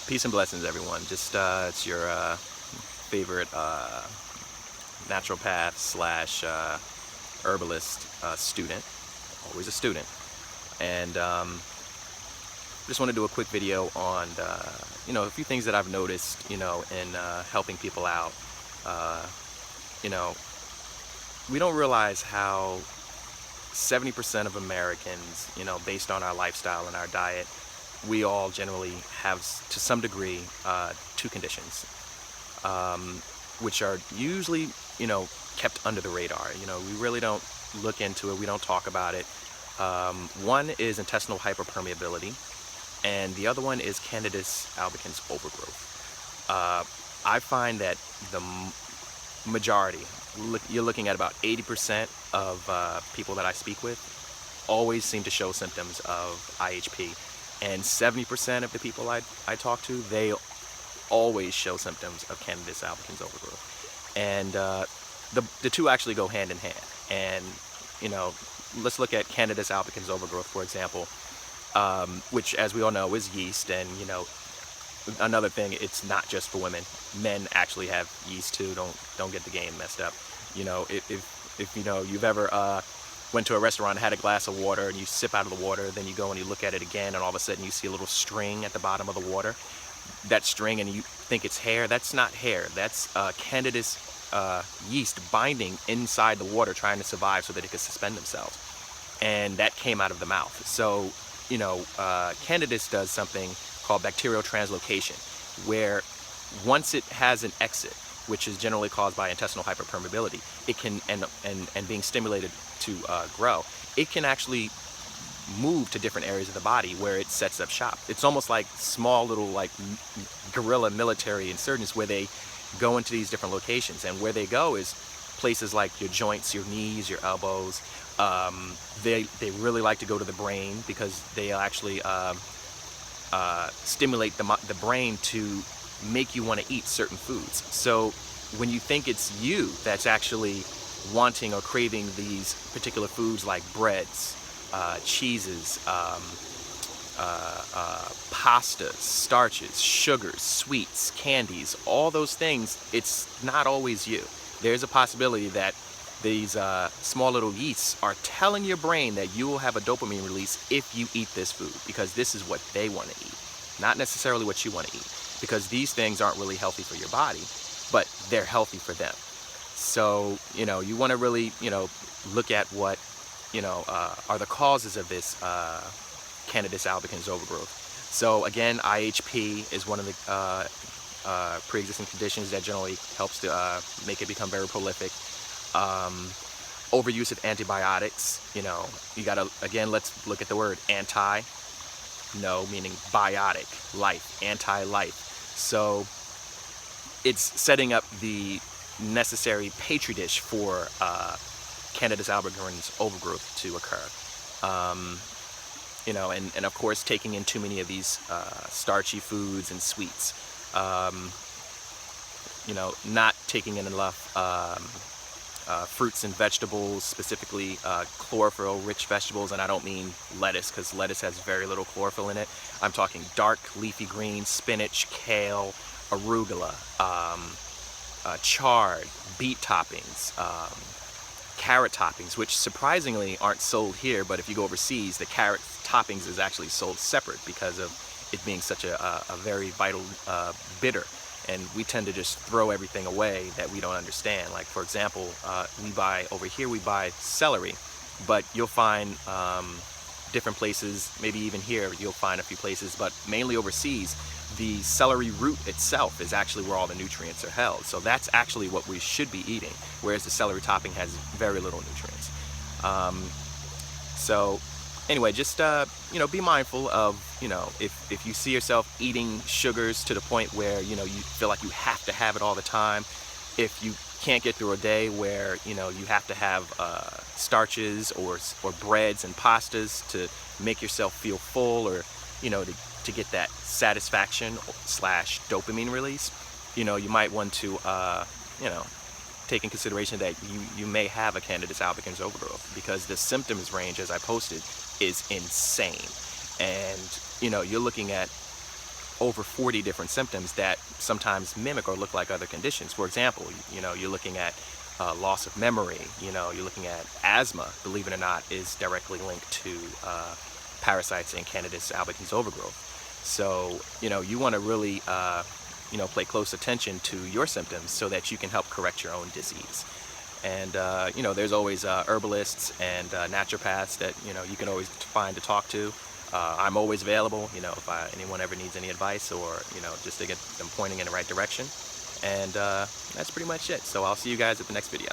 Peace and blessings, everyone. Just it's your favorite naturopath slash herbalist student, always a student, and just want to do a quick video on a few things that I've noticed in helping people out. Uh, you know, we don't realize how 70% of Americans, based on our lifestyle and our diet, we all generally have, to some degree, two conditions, which are usually, kept under the radar. We really don't look into it. We don't talk about it. One is intestinal hyperpermeability, and the other one is Candidus albicans overgrowth. I find that the majority, you're looking at about 80% of people that I speak with always seem to show symptoms of IHP. And 70% of the people I talk to, they always show symptoms of Candidus albicans overgrowth. And the two actually go hand in hand. And, let's look at Candidus albicans overgrowth, for example, which, as we all know, is yeast. And, another thing, it's not just for women. Men actually have yeast too. Don't get the game messed up. If you've ever went to a restaurant and had a glass of water and you sip out of the water, then you go and you look at it again and all of a sudden you see a little string at the bottom of the water. That string, and you think it's hair. That's not hair. That's Candidus yeast binding inside the water, trying to survive so that it could suspend themselves. And that came out of the mouth. So, Candidus does something called bacterial translocation, where once it has an exit, which is generally caused by intestinal hyperpermeability, it can, and being stimulated to grow, it can actually move to different areas of the body where it sets up shop. It's almost like small little guerrilla military insurgents where they go into these different locations, and where they go is places like your joints, your knees, your elbows. They really like to go to the brain because they actually stimulate the brain to make you want to eat certain foods. So when you think it's you that's actually wanting or craving these particular foods like breads, cheeses, pastas, starches, sugars, sweets, candies, all those things, it's not always you. There's a possibility that these small little yeasts are telling your brain that you will have a dopamine release if you eat this food, because this is what they want to eat, not necessarily what you want to eat, because these things aren't really healthy for your body, but they're healthy for them. So, you want to really, look at what, are the causes of this Candidus albicans overgrowth. So again, IHP is one of the pre-existing conditions that generally helps to make it become very prolific. Overuse of antibiotics, you gotta, again, let's look at the word anti, meaning biotic, life, anti-life. So it's setting up the necessary petri dish for Candidus albicans overgrowth to occur. And of course, taking in too many of these starchy foods and sweets. Not taking in enough fruits and vegetables, specifically chlorophyll-rich vegetables, and I don't mean lettuce, because lettuce has very little chlorophyll in it. I'm talking dark leafy greens, spinach, kale, arugula, chard, beet toppings, carrot toppings, which surprisingly aren't sold here, but if you go overseas, the carrot toppings is actually sold separate because of it being such a very vital bitter. And we tend to just throw everything away that we don't understand. Like, for example, we buy celery, but you'll find different places, maybe even here, you'll find a few places, but mainly overseas, the celery root itself is actually where all the nutrients are held. So that's actually what we should be eating, whereas the celery topping has very little nutrients. So anyway, just be mindful of, if you see yourself eating sugars to the point where you feel like you have to have it all the time, if you can't get through a day where you have to have starches or breads and pastas to make yourself feel full, or to get that satisfaction slash dopamine release, you might want to take in consideration that you may have a Candidus albicans overgrowth, because the symptoms range, as I posted, is insane. And you're looking at over 40 different symptoms that sometimes mimic or look like other conditions. For example, you're looking at loss of memory. You're looking at asthma, believe it or not, is directly linked to parasites in Candidus albicans overgrowth. So, you want to really, pay close attention to your symptoms so that you can help correct your own disease. And, there's always herbalists and naturopaths that, you can always find to talk to. I'm always available, if anyone ever needs any advice or, just to get them pointing in the right direction. And that's pretty much it. So I'll see you guys at the next video.